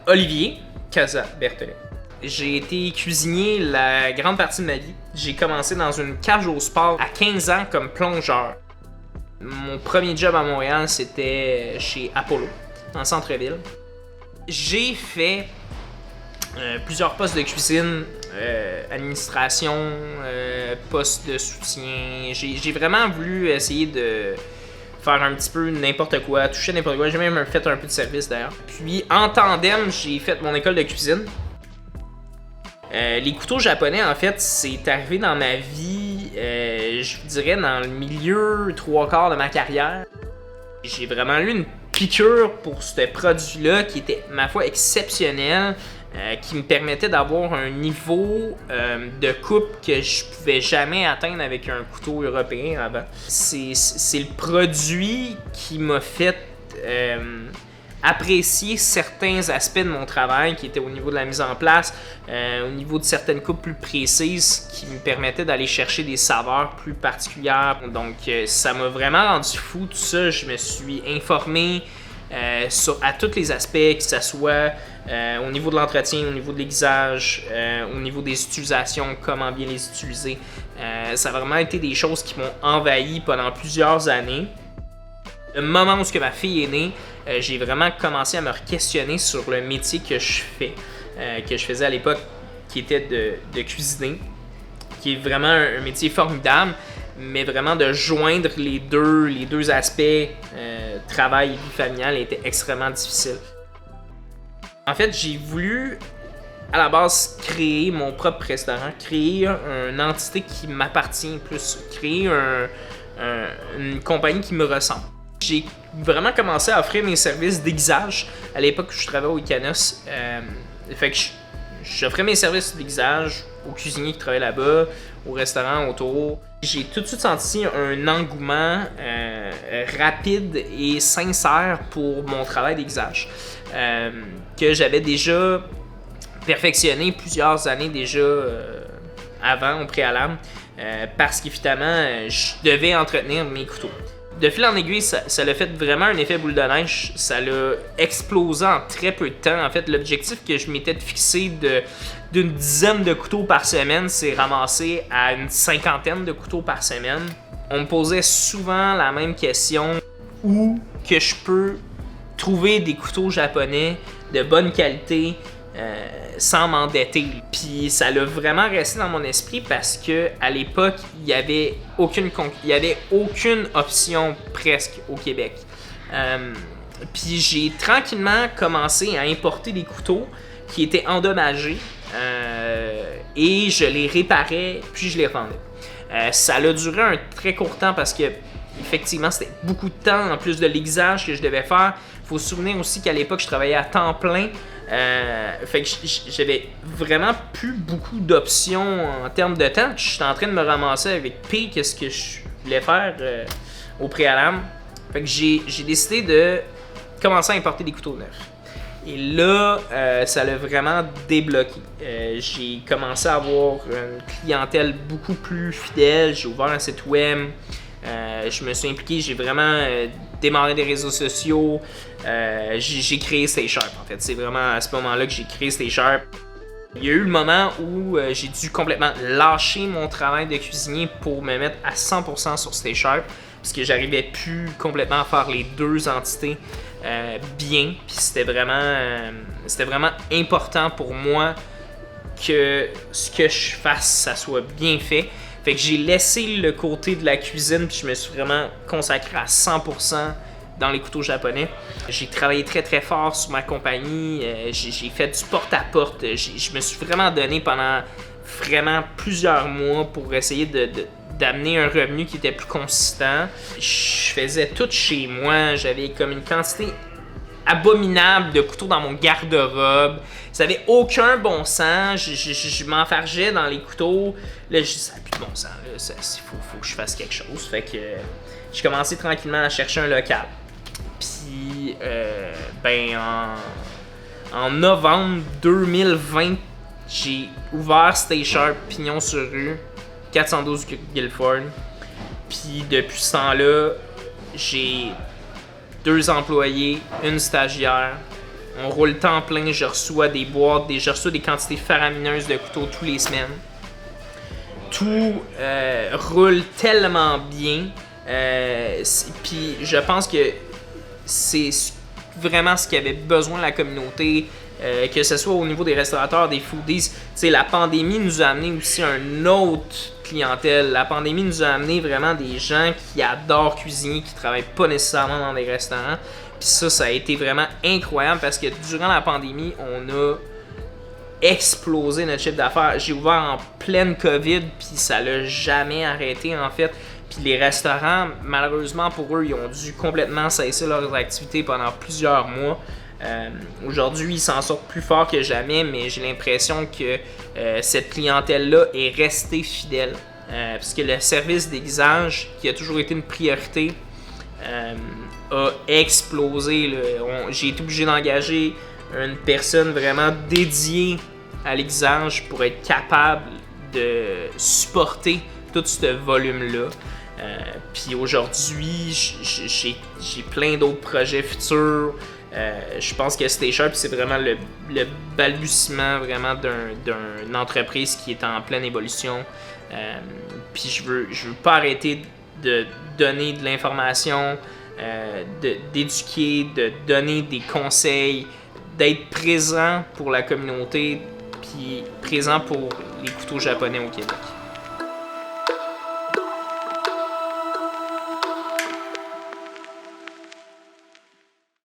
Olivier Casa-Berthelet. J'ai été cuisinier la grande partie de ma vie. J'ai commencé dans une cage au sport à 15 ans comme plongeur. Mon premier job à Montréal, c'était chez Apollo, en centre-ville. J'ai fait plusieurs postes de cuisine, administration, postes de soutien. J'ai vraiment voulu essayer de faire un petit peu n'importe quoi, toucher n'importe quoi. J'ai même fait un peu de service d'ailleurs. Puis en tandem, j'ai fait mon école de cuisine. Les couteaux japonais, en fait, c'est arrivé dans ma vie, je dirais, dans le milieu 3/4 de ma carrière. J'ai vraiment eu une piqûre pour ce produit-là qui était, ma foi, exceptionnel, qui me permettait d'avoir un niveau de coupe que je pouvais jamais atteindre avec un couteau européen avant. C'est le produit qui m'a fait apprécier certains aspects de mon travail qui étaient au niveau de la mise en place, au niveau de certaines coupes plus précises qui me permettaient d'aller chercher des saveurs plus particulières. Donc ça m'a vraiment rendu fou tout ça. Je me suis informé à tous les aspects, que ce soit au niveau de l'entretien, au niveau de l'aiguisage, au niveau des utilisations, comment bien les utiliser. Ça a vraiment été des choses qui m'ont envahi pendant plusieurs années. Le moment où ma fille est née, j'ai vraiment commencé à me questionner sur le métier que je fais, que je faisais à l'époque, qui était de cuisiner, qui est vraiment un métier formidable, mais vraiment de joindre les deux aspects, travail et vie familiale, était extrêmement difficile. En fait, j'ai voulu, à la base, créer mon propre restaurant, créer une entité qui m'appartient plus, créer une compagnie qui me ressemble. J'ai vraiment commencé à offrir mes services d'aiguisage à l'époque où je travaillais au Icanos. Fait que j'offrais mes services d'aiguisage aux cuisiniers qui travaillaient là-bas, au restaurant autour. J'ai tout de suite senti un engouement rapide et sincère pour mon travail d'aiguisage que j'avais déjà perfectionné plusieurs années déjà avant, au préalable, parce qu'évidemment, je devais entretenir mes couteaux. De fil en aiguille, ça l'a fait vraiment un effet boule de neige. Ça l'a explosé en très peu de temps. En fait, l'objectif que je m'étais fixé d'une dizaine de couteaux par semaine s'est ramassé à une cinquantaine de couteaux par semaine. On me posait souvent la même question: où que je peux trouver des couteaux japonais de bonne qualité sans m'endetter. Puis ça l'a vraiment resté dans mon esprit parce que à l'époque, il y avait aucune option presque au Québec. Puis j'ai tranquillement commencé à importer des couteaux qui étaient endommagés et je les réparais puis je les revendais. Ça a duré un très court temps parce que effectivement, c'était beaucoup de temps en plus de l'aiguisage que je devais faire. Il faut se souvenir aussi qu'à l'époque, je travaillais à temps plein. Fait que j'avais vraiment plus beaucoup d'options en termes de temps. Je suis en train de me ramasser avec pire que ce que je voulais faire au préalable. Fait que j'ai décidé de commencer à importer des couteaux neufs. Et là, ça l'a vraiment débloqué. J'ai commencé à avoir une clientèle beaucoup plus fidèle. J'ai ouvert un site web. Je me suis impliqué, j'ai vraiment démarré des réseaux sociaux. J'ai créé Stay Sharp, en fait. C'est vraiment à ce moment-là que j'ai créé Stay Sharp. Il y a eu le moment où j'ai dû complètement lâcher mon travail de cuisinier pour me mettre à 100% sur Stay Sharp, parce que j'arrivais plus complètement à faire les deux entités bien. Puis c'était vraiment important pour moi que ce que je fasse, ça soit bien fait. Fait que j'ai laissé le côté de la cuisine puis je me suis vraiment consacré à 100% dans les couteaux japonais. J'ai travaillé très très fort sur ma compagnie, j'ai fait du porte-à-porte, je me suis vraiment donné pendant vraiment plusieurs mois pour essayer d'amener un revenu qui était plus consistant. Je faisais tout chez moi, j'avais comme une quantité abominable de couteaux dans mon garde-robe. Ça avait aucun bon sens. Je m'enfargeais dans les couteaux. Là, je dis, ça n'a plus de bon sens. Il faut que je fasse quelque chose. Fait que j'ai commencé tranquillement à chercher un local. Puis, en novembre 2020, j'ai ouvert Stay Sharp, pignon sur rue, 412 Guilford. Puis, depuis ce temps-là, j'ai 2 employés, une stagiaire, On roule temps plein, je reçois des boîtes, je reçois des quantités faramineuses de couteaux tous les semaines. Tout roule tellement bien. Puis je pense que c'est vraiment ce qu'avait besoin la communauté, que ce soit au niveau des restaurateurs, des foodies. La pandémie nous a amené aussi une autre clientèle. La pandémie nous a amené vraiment des gens qui adorent cuisiner, qui travaillent pas nécessairement dans des restaurants. Puis ça a été vraiment incroyable parce que durant la pandémie, on a explosé notre chiffre d'affaires. J'ai ouvert en pleine COVID, puis ça l'a jamais arrêté en fait. Puis les restaurants, malheureusement pour eux, ils ont dû complètement cesser leurs activités pendant plusieurs mois. Aujourd'hui, ils s'en sortent plus fort que jamais, mais j'ai l'impression que cette clientèle-là est restée fidèle. Parce que le service d'aiguisage, qui a toujours été une priorité, a explosé. J'ai été obligé d'engager une personne vraiment dédiée à l'aiguisage pour être capable de supporter tout ce volume-là. Puis aujourd'hui, j'ai plein d'autres projets futurs. Je pense que Stay Sharp, c'est vraiment le balbutiement vraiment d'une entreprise qui est en pleine évolution. Puis je veux pas arrêter de donner de l'information, d'éduquer, de donner des conseils, d'être présent pour la communauté, puis présent pour les couteaux japonais au Québec.